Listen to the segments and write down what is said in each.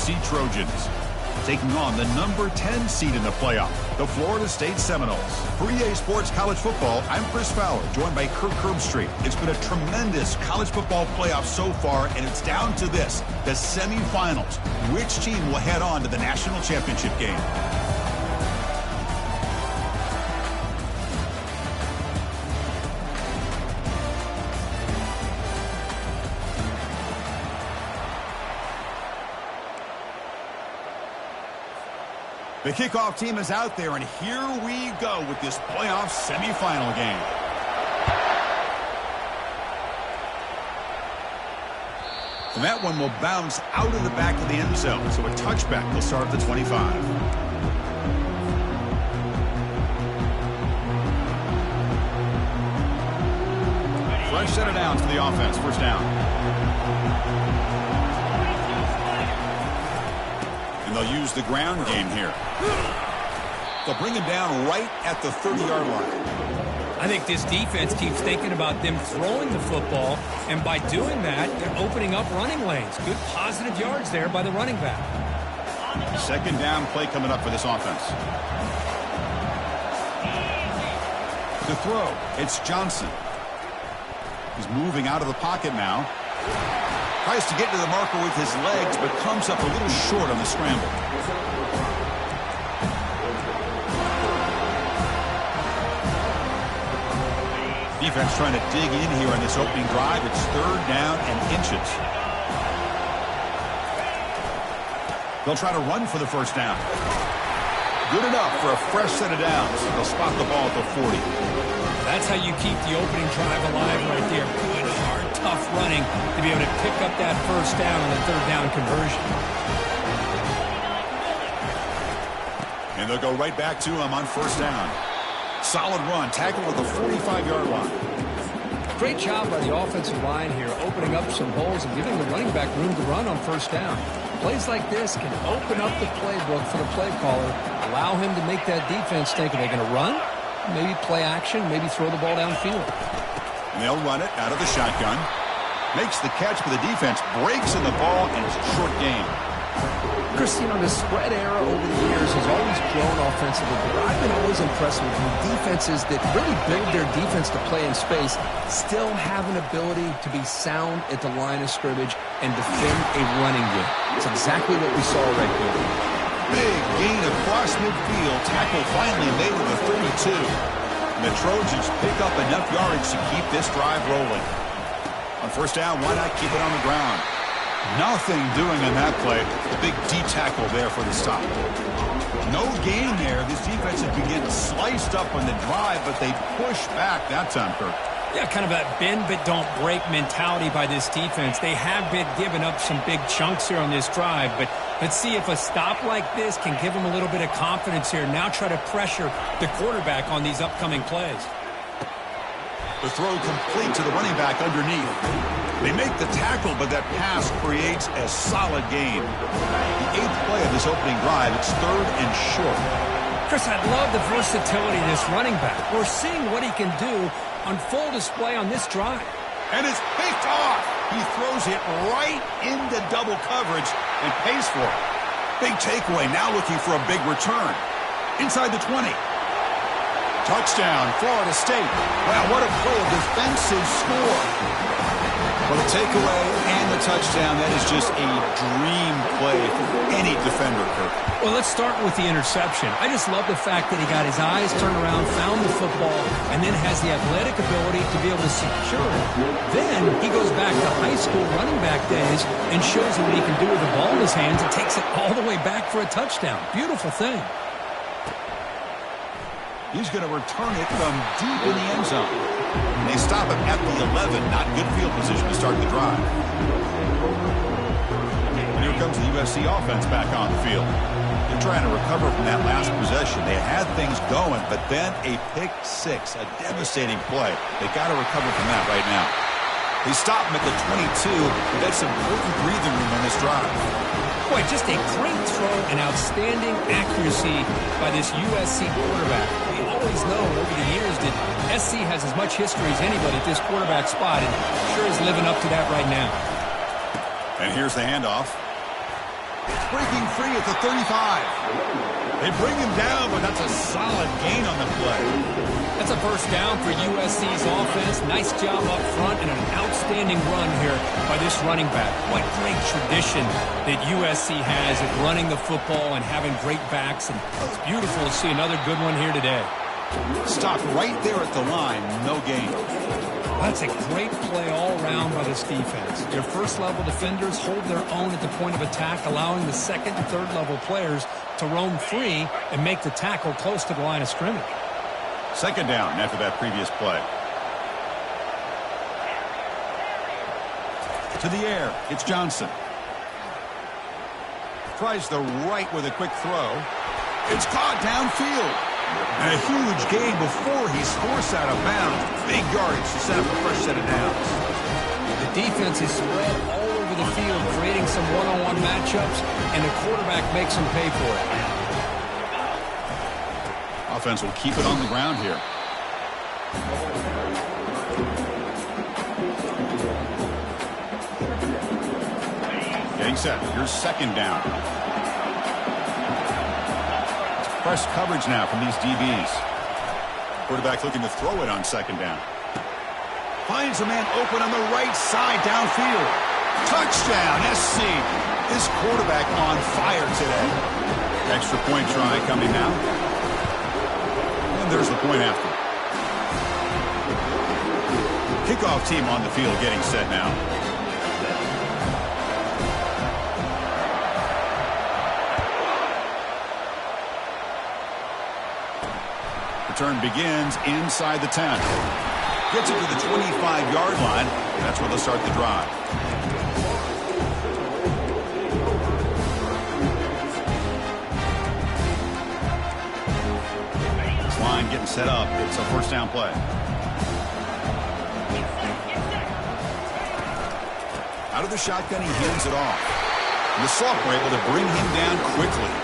USC Trojans. Taking on the number 10 seed in the playoff, the Florida State Seminoles. For EA Sports College Football, I'm Chris Fowler, joined by Kirk Herbstreit. It's been a tremendous college football playoff so far, and it's down to this, the semifinals. Which team will head on to the national championship game? The kickoff team is out there, and here we go with this playoff semifinal game. And that one will bounce out of the back of the end zone, so a touchback will start at the 25. Fresh set of downs for the offense, first down. They'll use the ground game here. They'll bring him down right at the 30-yard line. I think this defense keeps thinking about them throwing the football, and by doing that, they're opening up running lanes. Good positive yards there by the running back. Second down play coming up for this offense. The throw, it's Johnson. He's moving out of the pocket now. Tries to get to the marker with his legs, but comes up a little short on the scramble. Defense trying to dig in here on this opening drive. It's third down and inches. They'll try to run for the first down. Good enough for a fresh set of downs. They'll spot the ball at the 40. That's how you keep the opening drive alive right there. Good, hard, tough running to be able to pick up that first down on the third down conversion. And they'll go right back to him on first down. Solid run, tackled at the 45-yard line. Great job by the offensive line here, opening up some holes and giving the running back room to run on first down. Plays like this can open up the playbook for the play caller, allow him to make that defense think, are they going to run? Maybe play action, maybe throw the ball downfield. And they'll run it out of the shotgun. Makes the catch, but the defense breaks in the ball, and it's a short gain. Chris, you know, the spread era over the years has always grown offensively, but I've been always impressed with defenses that really build their defense to play in space, still have an ability to be sound at the line of scrimmage and defend a running game. It's exactly what we saw right here. Big gain across midfield. Tackle finally made to the 32. And the Trojans pick up enough yardage to keep this drive rolling. On first down, why not keep it on the ground? Nothing doing in that play. The big D tackle there for the stop. No gain there. This defense has been getting sliced up on the drive, but they push back that time, Kirk. Yeah, kind of a bend but don't break mentality by this defense. They have been giving up some big chunks here on this drive, but let's see if a stop like this can give them a little bit of confidence here. Now try to pressure the quarterback on these upcoming plays. The throw complete to the running back underneath. They make the tackle, but that pass creates a solid gain. The 8th play of this opening drive, it's third and short. Chris, I love the versatility of this running back. We're seeing what he can do on full display on this drive. And it's picked off. He throws it right into double coverage and pays for it. Big takeaway, now looking for a big return. Inside the 20. Touchdown, Florida State. Wow, what a play, a defensive score. Well, the takeaway and the touchdown, that is just a dream play for any defender, Kirk. Well, let's start with the interception. I just love the fact that he got his eyes turned around, found the football, and then has the athletic ability to be able to secure it. Then he goes back to high school running back days and shows him what he can do with the ball in his hands and takes it all the way back for a touchdown. Beautiful thing. He's going to return it from deep in the end zone. And they stop him at the 11. Not good field position to start the drive. And here comes the USC offense back on the field. They're trying to recover from that last possession. They had things going, but then a pick six, a devastating play. They got to recover from that right now. They stop him at the 22, but that's some important breathing room on this drive. Boy, just a great throw and outstanding accuracy by this USC quarterback. We always know over the years that SC has as much history as anybody at this quarterback spot, and sure is living up to that right now. And here's the handoff. Breaking free at the 35. They bring him down, but that's a solid gain on the play. That's a first down for USC's offense. Nice job up front and an outstanding run here by this running back. What great tradition that USC has at running the football and having great backs. And it's beautiful to see another good one here today. Stop right there at the line. No gain. That's a great play all around by this defense. Their first-level defenders hold their own at the point of attack, allowing the second and third-level players to roam free and make the tackle close to the line of scrimmage. Second down after that previous play. To the air, it's Johnson. Tries the right with a quick throw. It's caught downfield. And a huge gain before he's forced out of bounds. Big yardage to set up a fresh set of downs. The defense is spread all over the field, creating some one-on-one matchups, and the quarterback makes them pay for it. Offense will keep it on the ground here. Getting set. Here's second down. Press coverage now from these DBs. Quarterback looking to throw it on second down. Finds a man open on the right side downfield. Touchdown, SC. This quarterback on fire today. Extra point try coming now. And there's the point after. Kickoff team on the field getting set now. Return begins inside the 10. Gets it to the 25-yard line. That's where they'll start the drive. This line getting set up. It's a first down play. Out of the shotgun, he hands it off. And the sophomore able to bring him down quickly.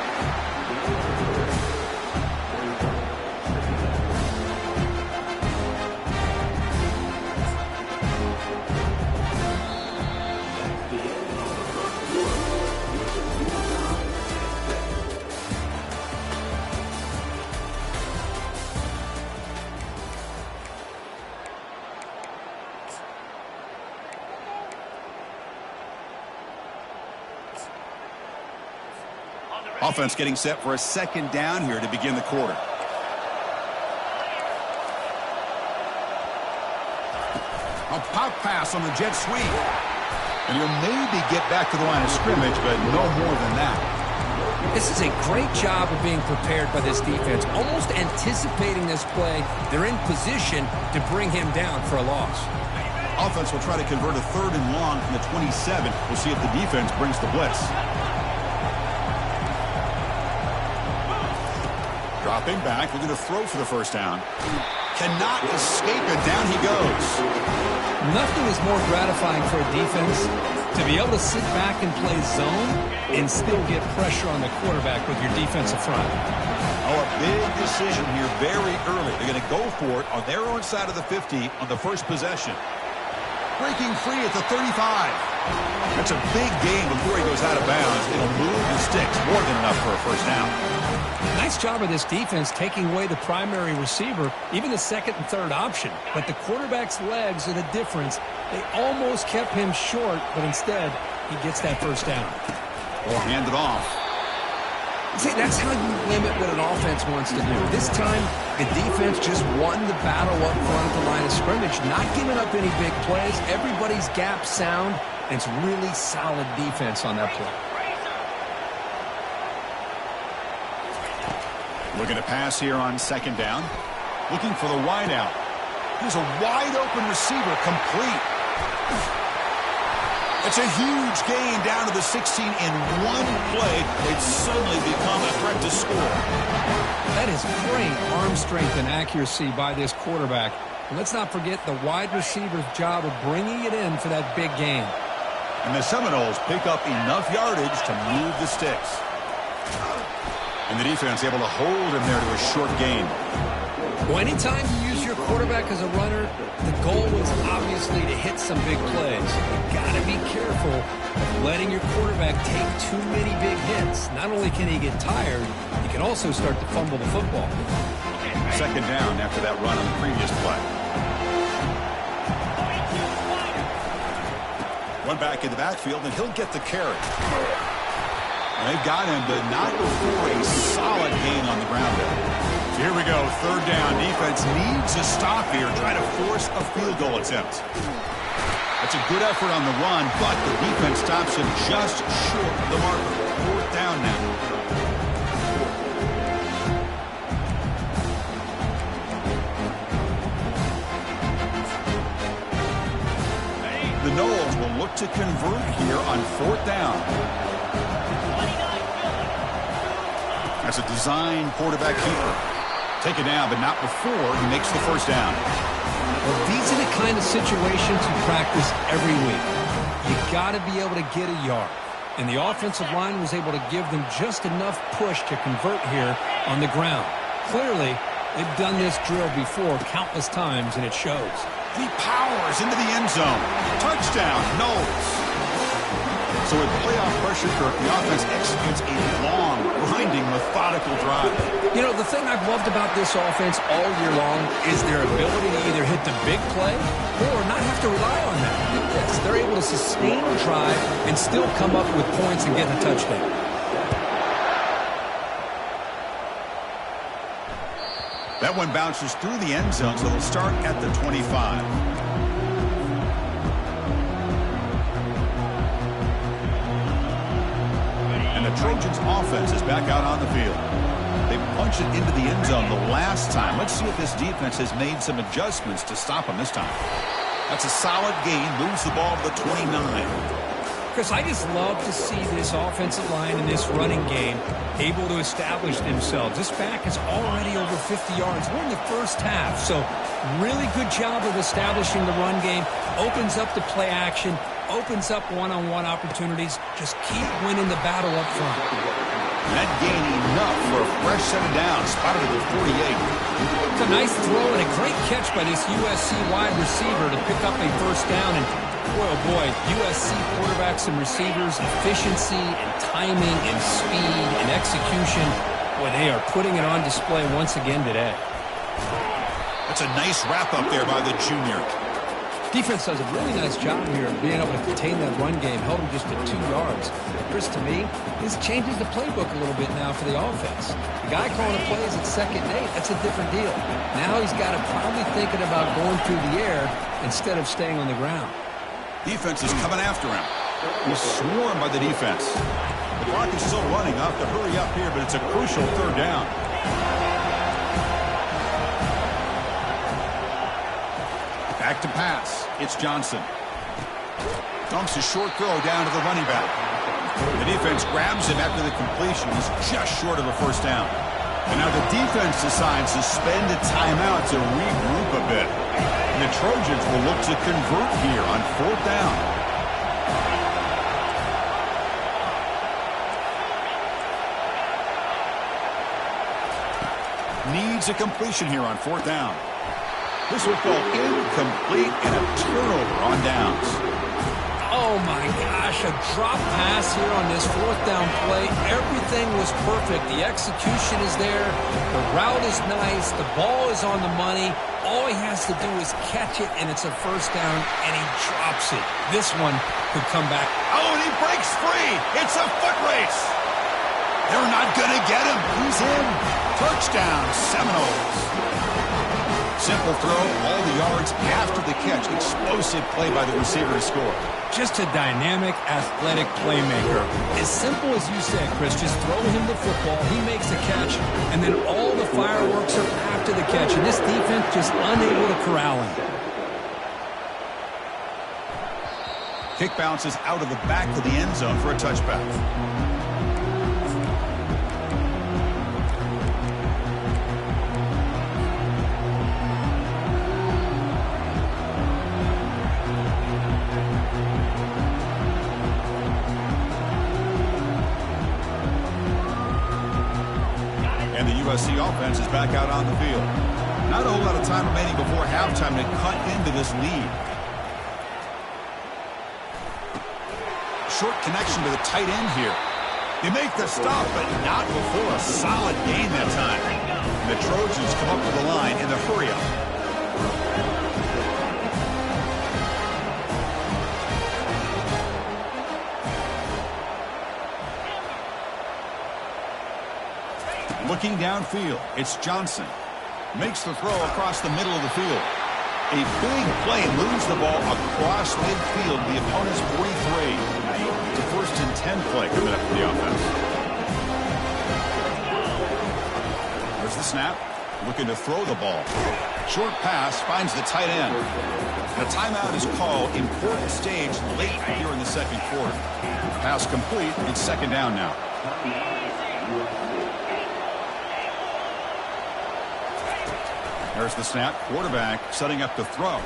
Offense getting set for a second down here to begin the quarter. A pop pass on the jet sweep. And he'll maybe get back to the line of scrimmage, but no more than that. This is a great job of being prepared by this defense. Almost anticipating this play, they're in position to bring him down for a loss. Offense will try to convert a third and long from the 27. We'll see if the defense brings the blitz. Dropping back, looking to throw for the first down. Cannot escape it. Down he goes. Nothing is more gratifying for a defense to be able to sit back and play zone and still get pressure on the quarterback with your defensive front. Oh, a big decision here very early. They're going to go for it on their own side of the 50 on the first possession. Breaking free at the 35. That's a big gain before he goes out of bounds. It'll move the sticks. More than enough for a first down. Nice job of this defense taking away the primary receiver, even the second and third option. But the quarterback's legs are the difference. They almost kept him short, but instead, he gets that first down. Or hand it off. See, that's how you limit what an offense wants to do. This time, the defense just won the battle up front at the line of scrimmage, not giving up any big plays. Everybody's gap sound, and it's really solid defense on that play. Looking to pass here on second down. Looking for the wide out. Here's a wide open receiver, complete. It's a huge gain down to the 16 in one play. It's suddenly become a threat to score. That is great arm strength and accuracy by this quarterback. And let's not forget the wide receiver's job of bringing it in for that big gain. And the Seminoles pick up enough yardage to move the sticks. And the defense able to hold him there to a short gain. Well, anytime you use your quarterback as a runner, the goal is obviously to hit some big plays. You got to be careful of letting your quarterback take too many big hits. Not only can he get tired, he can also start to fumble the football. Second down after that run on the previous play. One back in the backfield, and he'll get the carry. And they've got him, but not before a solid gain on the ground there. Here we go, third down. Defense needs a stop here, try to force a field goal attempt. That's a good effort on the run, but the defense stops him just short of the marker. Fourth down now. The Noles will look to convert here on fourth down. That's a design quarterback keeper. Take it down, but not before he makes the first down. Well, these are the kind of situations you practice every week. You got to be able to get a yard. And the offensive line was able to give them just enough push to convert here on the ground. Clearly, they've done this drill before countless times, and it shows. He powers into the end zone. Touchdown, Knowles. So with playoff pressure, Kirk, the offense executes a long, grinding, methodical drive. You know, the thing I've loved about this offense all year long is their ability to either hit the big play or not have to rely on that. Look at this. They're able to sustain a drive and still come up with points and get the touchdown. That one bounces through the end zone, so they'll start at the 25. And the Trojans' offense is back out on the field. They punched it into the end zone the last time. Let's see if this defense has made some adjustments to stop them this time. That's a solid gain. Moves the ball to the 29. Chris, I just love to see this offensive line and this running game able to establish themselves. This back is already over 50 yards. We're in the first half, so really good job of establishing the run game. Opens up the play action, opens up one-on-one opportunities. Just keep winning the battle up front. That gain enough for a fresh set of downs. Spotted at the 48. It's a nice throw and a great catch by this USC wide receiver to pick up a first down. And boy, oh boy, USC quarterbacks and receivers, efficiency and timing and speed and execution. Boy, they are putting it on display once again today. That's a nice wrap-up there by the junior. Defense does a really nice job here of being able to contain that run game, held him just at 2 yards. Chris, to me, this changes the playbook a little bit now for the offense. The guy calling the plays at 2nd and 8, that's a different deal. Now he's got to probably thinking about going through the air instead of staying on the ground. Defense is coming after him. He's swarmed by the defense. The clock is still running. Off to hurry up here, but it's a crucial third down. Back to pass. It's Johnson. Dumps a short throw down to the running back. The defense grabs him after the completion. He's just short of a first down. And now the defense decides to spend a timeout to regroup a bit. And the Trojans will look to convert here on fourth down. Needs a completion here on fourth down. This will fall incomplete and a turnover on downs. Oh my gosh, a drop pass here on this fourth down play. Everything was perfect. The execution is there. The route is nice. The ball is on the money. All he has to do is catch it, and it's a first down, and he drops it. This one could come back. Oh, and he breaks free. It's a foot race. They're not going to get him. He's in. Touchdown, Seminoles. Simple throw, all the yards after the catch. Explosive play by the receiver to score. Just a dynamic, athletic playmaker. As simple as you said, Chris, just throw him the football, he makes the catch, and then all the fireworks are after the catch. And this defense just unable to corral him. Kick bounces out of the back of the end zone for a touchback. And the USC offense is back out on the field. Not a whole lot of time remaining before halftime to cut into this lead. Short connection to the tight end here. They make the stop, but not before a solid gain that time. And the Trojans come up to the line in the hurry-up. Looking downfield, it's Johnson. Makes the throw across the middle of the field. A big play moves the ball across midfield, the opponent's 43. It's a 1st and 10 play coming up for the offense. There's the snap. Looking to throw the ball. Short pass finds the tight end. The timeout is called. Important stage late here in the second quarter. Pass complete. It's 2nd down now. There's the snap. Quarterback setting up to throw.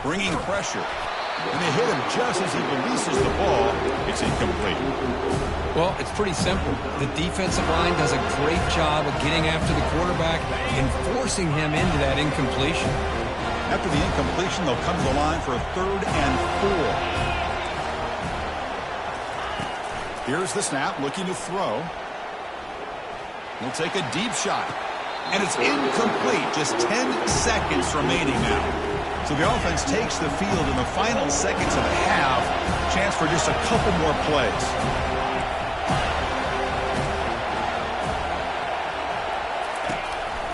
Bringing pressure. And they hit him just as he releases the ball. It's incomplete. Well, it's pretty simple. The defensive line does a great job of getting after the quarterback and forcing him into that incompletion. After the incompletion, they'll come to the line for a 3rd and 4. Here's the snap, looking to throw. He'll take a deep shot. And it's incomplete. Just 10 seconds remaining now. So the offense takes the field in the final seconds of the half. Chance for just a couple more plays.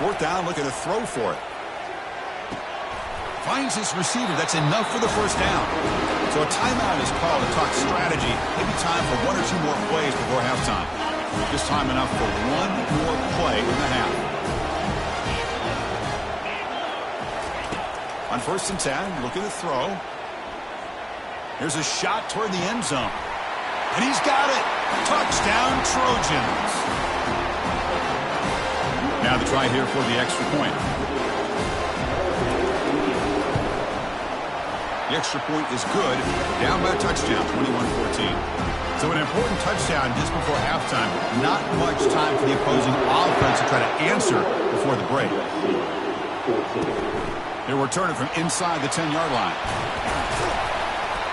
Fourth down, looking to throw for it. Finds his receiver. That's enough for the 1st down. So a timeout is called to talk strategy. Maybe time for 1 or 2 more plays before halftime. Just time enough for 1 more play in the half. On 1st and 10, looking to throw. Here's a shot toward the end zone. And he's got it. Touchdown, Trojans. Now the try here for the extra point. The extra point is good. Down by a touchdown, 21-14. So an important touchdown just before halftime. Not much time for the opposing offense to try to answer before the break. They return it from inside the 10-yard line.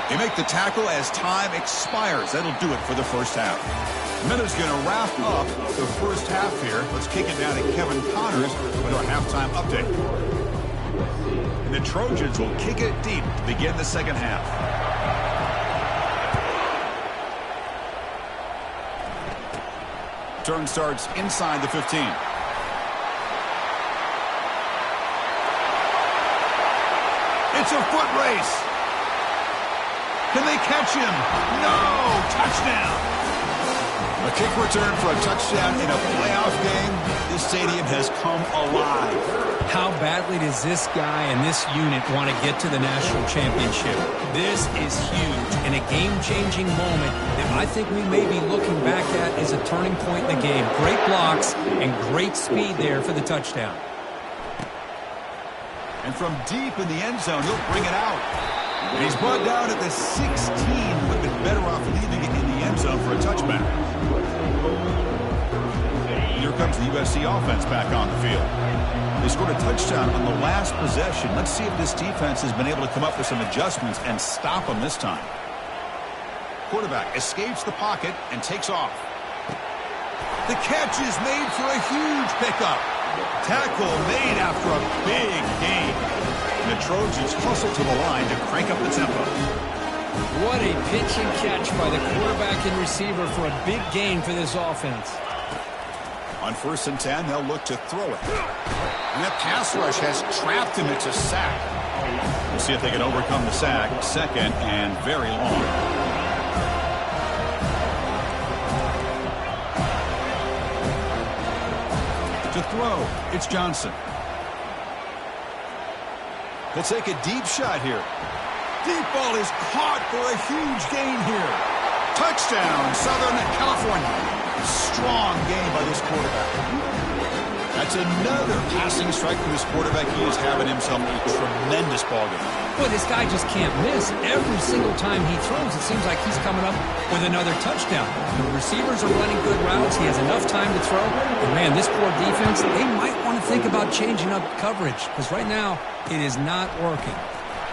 They make the tackle as time expires. That'll do it for the 1st half. Minutes going to wrap up the 1st half here. Let's kick it down to Kevin Connors with our halftime update. And the Trojans will kick it deep to begin the 2nd half. Turn starts inside the 15. It's a foot race. Can they catch him? No! Touchdown! A kick return for a touchdown in a playoff game. This stadium has come alive. How badly does this guy and this unit want to get to the national championship? This is huge and a game-changing moment that I think we may be looking back at as a turning point in the game. Great blocks and great speed there for the touchdown. And from deep in the end zone, he'll bring it out. And he's brought down at the 16. Would have been better off leaving it in the end zone for a touchback. Here comes the USC offense back on the field. They scored a touchdown on the last possession. Let's see if this defense has been able to come up with some adjustments and stop them this time. Quarterback escapes the pocket and takes off. The catch is made for a huge pickup. Tackle made after a big gain. And the Trojans hustle to the line to crank up the tempo. What a pitch and catch by the quarterback and receiver for a big gain for this offense. On 1st and 10, they'll look to throw it. And that pass rush has trapped him. It's a sack. We'll see if they can overcome the sack. 2nd and very long. To throw, it's Johnson. He'll take a deep shot here. Deep ball is caught for a huge gain here. Touchdown, Southern California. Strong game by this quarterback. That's another passing strike from this quarterback. He is having himself a tremendous ballgame. Boy, this guy just can't miss. Every single time he throws, it seems like he's coming up with another touchdown. The receivers are running good routes. He has enough time to throw. And, man, this poor defense, they might want to think about changing up coverage because right now it is not working.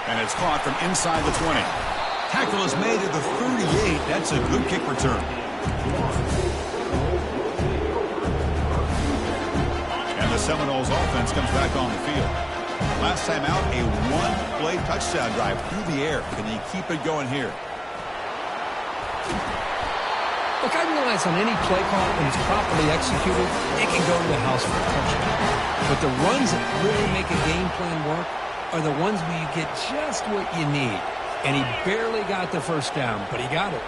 And it's caught from inside the 20. Tackle is made at the 38. That's a good kick return. And the Seminoles offense comes back on the field. Last time out, a one-play touchdown drive through the air. Can he keep it going here? Look, I realize on any play call, when it's properly executed, it can go to the house for a touchdown. But the runs that really make a game plan work are the ones where you get just what you need. And he barely got the first down, but he got it.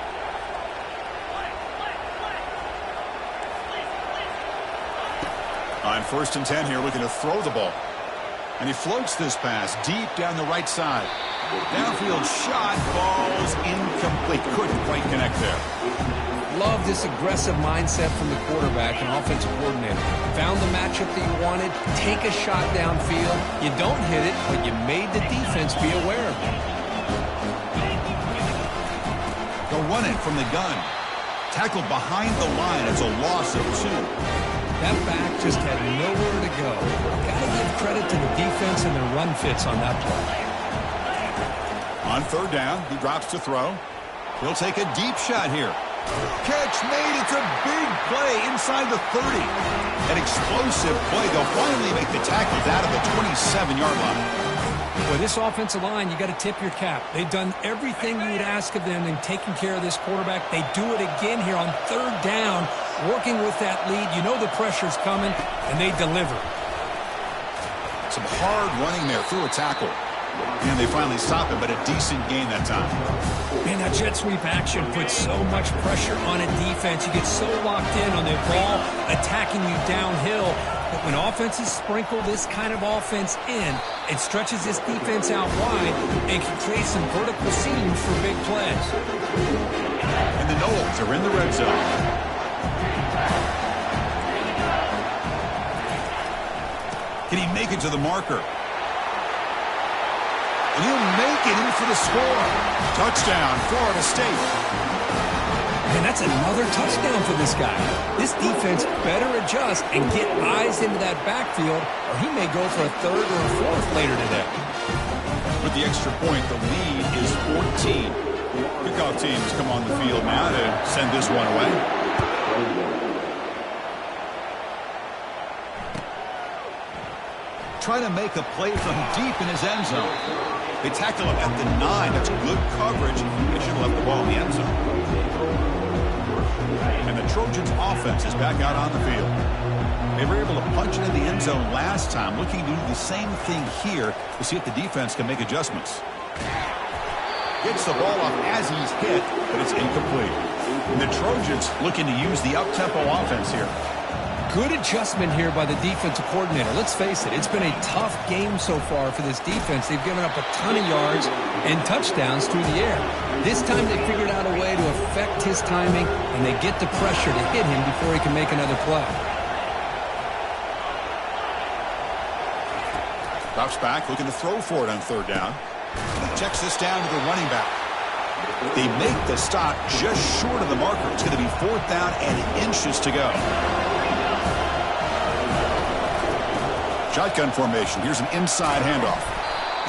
On 1st and 10 here, looking to throw the ball. And he floats this pass deep down the right side. Downfield shot, ball's incomplete. Couldn't quite connect there. Love this aggressive mindset from the quarterback and offensive coordinator. Found the matchup that you wanted, take a shot downfield. You don't hit it, but you made the defense be aware of it. They'll run it from the gun. Tackled behind the line. It's a loss of 2. That back just had nowhere to go. Got to give credit to the defense and their run fits on that play. On 3rd down, he drops to throw. He'll take a deep shot here. Catch made. It's a big play inside the 30. An explosive play. They'll finally make the tackles out of the 27-yard line. Boy, this offensive line, you got to tip your cap. They've done everything you would ask of them in taking care of this quarterback. They do it again here on 3rd down, working with that lead. You know the pressure's coming, and they deliver. Some hard running there through a tackle. And they finally stop it, but a decent gain that time. Man, that jet sweep action puts so much pressure on a defense. You get so locked in on the ball attacking you downhill. But when offenses sprinkle this kind of offense in, it stretches this defense out wide and can create some vertical seams for big plays. And the Noles are in the red zone. Can he make it to the marker? And he'll make it in for the score. Touchdown, Florida State. And that's another touchdown for this guy. This defense better adjust and get eyes into that backfield, or he may go for a 3rd or a 4th later today. With the extra point, the lead is 14. Kickoff teams come on the field now to send this one away. Trying to make a play from deep in his end zone. They tackle him at the 9. That's good coverage. They should have left the ball in the end zone. And the Trojans' offense is back out on the field. They were able to punch it in the end zone last time, looking to do the same thing here to see if the defense can make adjustments. Gets the ball up as he's hit, but it's incomplete. And the Trojans looking to use the up-tempo offense here. Good adjustment here by the defensive coordinator. Let's face it, it's been a tough game so far for this defense. They've given up a ton of yards and touchdowns through the air. This time they figured out a way to affect his timing, and they get the pressure to hit him before he can make another play. Drops back, looking to throw for it on 3rd down. Checks this down to the running back. They make the stop just short of the marker. It's going to be 4th down and inches to go. Shotgun formation. Here's an inside handoff.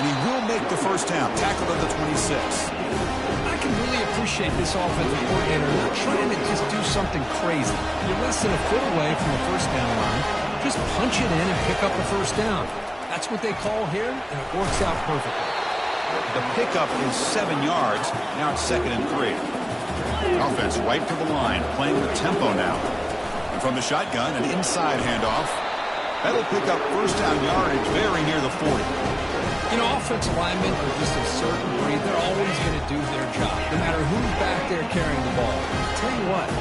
And he will make the first down. Tackled at the 26. I can really appreciate this offensive coordinator not trying to just do something crazy. You're less than a foot away from the first down line. Just punch it in and pick up the first down. That's what they call here, and it works out perfectly. The pickup is 7 yards. Now it's 2nd and 3. Offense right to the line, playing with tempo now. And from the shotgun, an inside handoff. That'll pick up first down yardage very near the 40. You know, offensive linemen are just a certain breed. They're always going to do their job, no matter who's back there carrying the ball. I'll tell you what,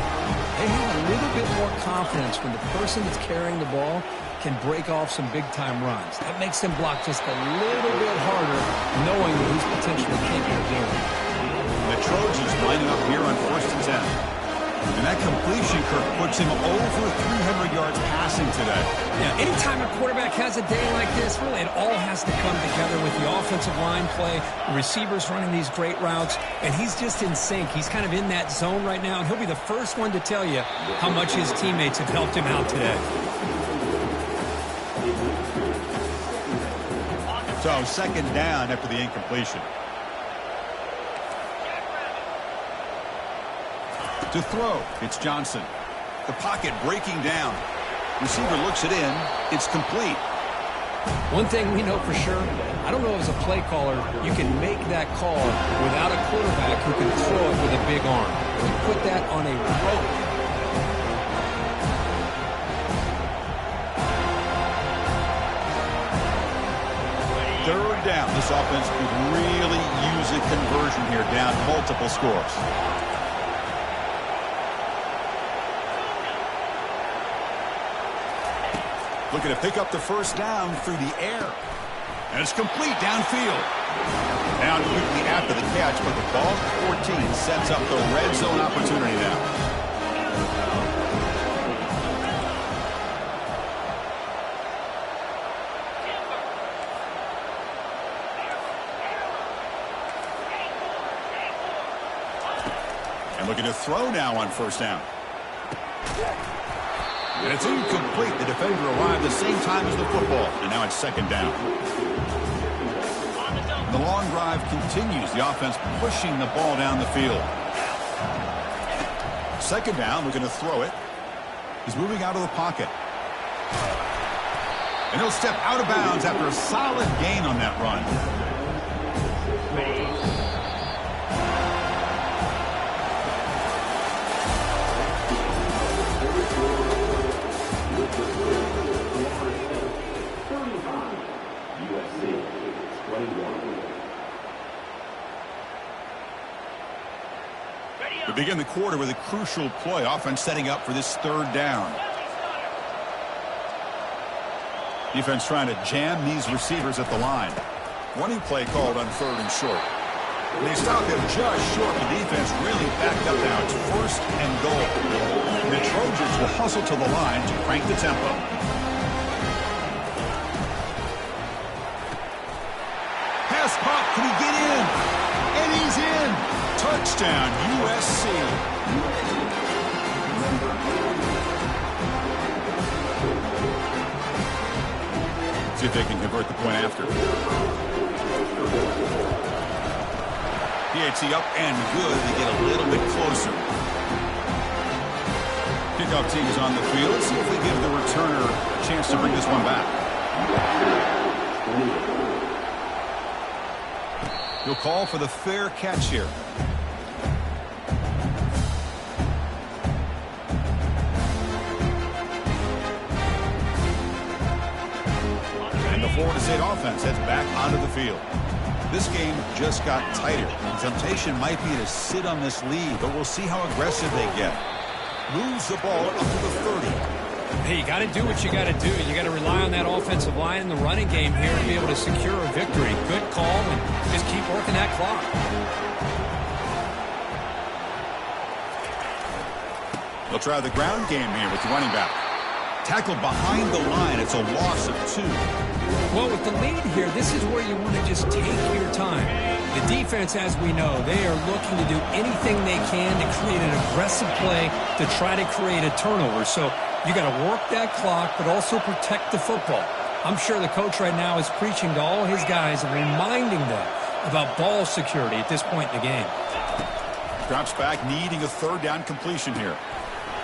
they have a little bit more confidence when the person that's carrying the ball can break off some big-time runs. That makes them block just a little bit harder, knowing what he's potentially capable of doing. The Trojans lining up here on 1st and 10. And that completion, Kirk, puts him over 300 yards passing today. Yeah, anytime a quarterback has a day like this, really it all has to come together with the offensive line play, the receivers running these great routes, and he's just in sync. He's kind of in that zone right now, and he'll be the first one to tell you how much his teammates have helped him out today. So second down after the incompletion. To throw, it's Johnson. The pocket breaking down. Receiver looks it in. It's complete. One thing we know for sure, I don't know as a play caller, you can make that call without a quarterback who can throw it with a big arm. You put that on a rope. Third down. This offense could really use a conversion here, down multiple scores. Looking to pick up the first down through the air. And it's complete downfield. Down quickly after the catch, but the ball at 14 sets up the red zone opportunity now. Looking to throw now on first down. And it's incomplete. The defender arrived the same time as the football. And now it's second down. And the long drive continues. The offense pushing the ball down the field. Second down, looking to throw it. He's moving out of the pocket. And he'll step out of bounds after a solid gain on that run. USC 21. We begin the quarter with a crucial play. Offense setting up for this third down. Defense trying to jam these receivers at the line. Running play called on third and short. They stop him just short. The defense really backed up now. It's first and goal. The Trojans will hustle to the line to crank the tempo. Pass pop. Can he get in? And he's in. Touchdown, USC. See if they can convert the point after. PAT up and good. They get a little bit closer. Kickoff team is on the field. Let's see if we give the returner a chance to bring this one back. He'll call for the fair catch here. And the Florida State offense heads back onto the field. This game just got tighter. The temptation might be to sit on this lead, but we'll see how aggressive they get. Moves the ball up to the 30. Hey, you got to do what you got to do. You got to rely on that offensive line in the running game here to be able to secure a victory. Good call, and just keep working that clock. They'll try the ground game here with the running back. Tackled behind the line. It's a loss of 2. Well, with the lead here, this is where you want to just take your time. The defense, as we know, they are looking to do anything they can to create an aggressive play to try to create a turnover. So you got to work that clock, but also protect the football. I'm sure the coach right now is preaching to all his guys and reminding them about ball security at this point in the game. Drops back, needing a third down completion here.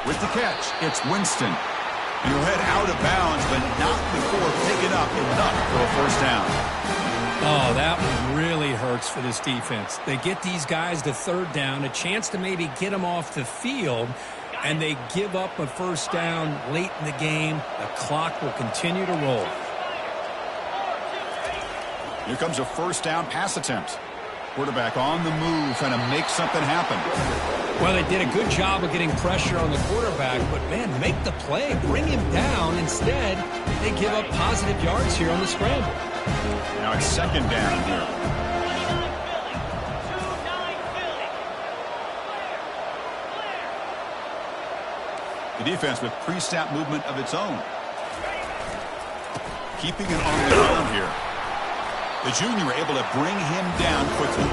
With the catch, it's Winston. He'll head out of bounds, but not before picking up enough for a first down. Oh, that one really hurts for this defense. They get these guys to third down, a chance to maybe get them off the field, and they give up a first down late in the game. The clock will continue to roll. Here comes a first down pass attempt. Quarterback on the move, trying to make something happen. Well, they did a good job of getting pressure on the quarterback, but, man, make the play. Bring him down. Instead, they give up positive yards here on the scramble. Now it's second down here. The defense with pre-snap movement of its own. Keeping it on the ground here. The junior able to bring him down quickly.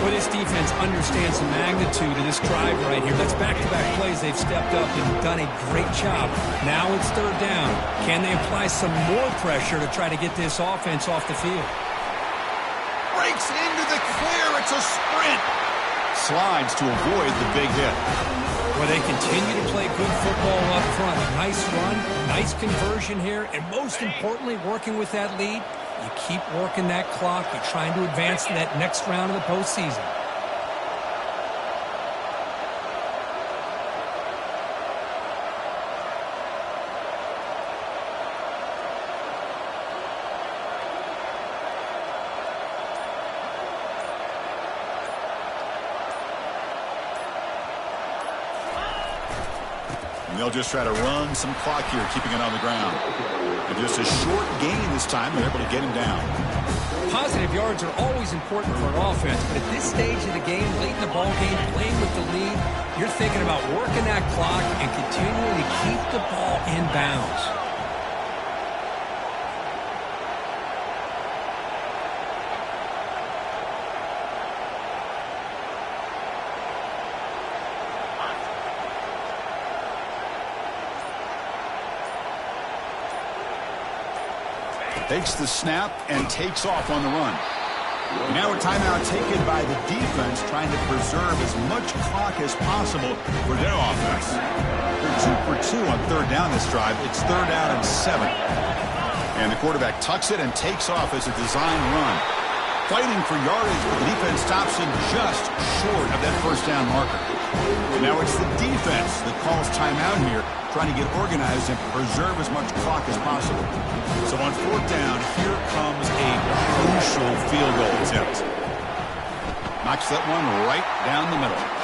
Well, this defense understands the magnitude of this drive right here. That's back-to-back plays. They've stepped up and done a great job. Now it's third down. Can they apply some more pressure to try to get this offense off the field? Breaks into the clear. It's a sprint. Slides to avoid the big hit. Well, they continue to play good football up front. A nice run, nice conversion here, and most importantly, working with that lead. You keep working that clock. You're trying to advance to that next round of the postseason. And they'll just try to run some clock here, keeping it on the ground. And just a short gain this time, they're able to get him down. Positive yards are always important for an offense, but at this stage of the game, late in the ball game, playing with the lead, you're thinking about working that clock and continuing to keep the ball in bounds. Takes the snap and takes off on the run. And now a timeout taken by the defense, trying to preserve as much clock as possible for their offense. They're 2 for 2 on third down this drive. It's third down and 7. And the quarterback tucks it and takes off as a design run. Fighting for yardage, but the defense stops him just short of that first down marker. And now it's the defense that calls timeout here, trying to get organized and preserve as much clock as possible. So on fourth down, here comes a crucial field goal attempt. Knocks that one right down the middle.